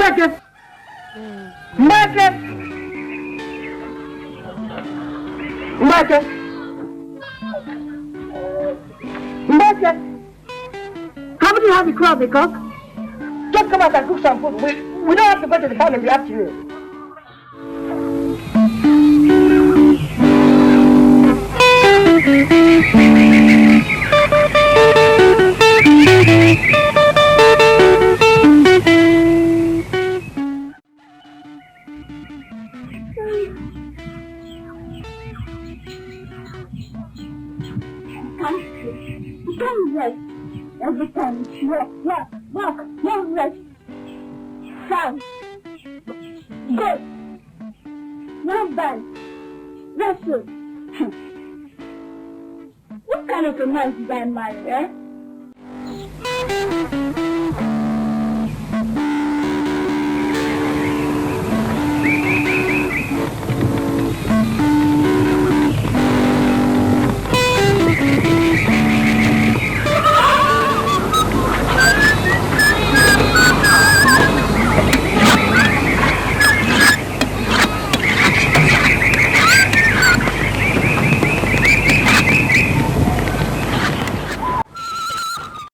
Mbake! Mbake! Mbake! Mbake! Haven't you had your coffee, Cook? Just come out and cook some food. We don't have to go to the town in the afternoon. Don't rest. Every time you walk, don't rest. Sound. Good. Not bad. Wrestle. What kind of a man did I marry, eh?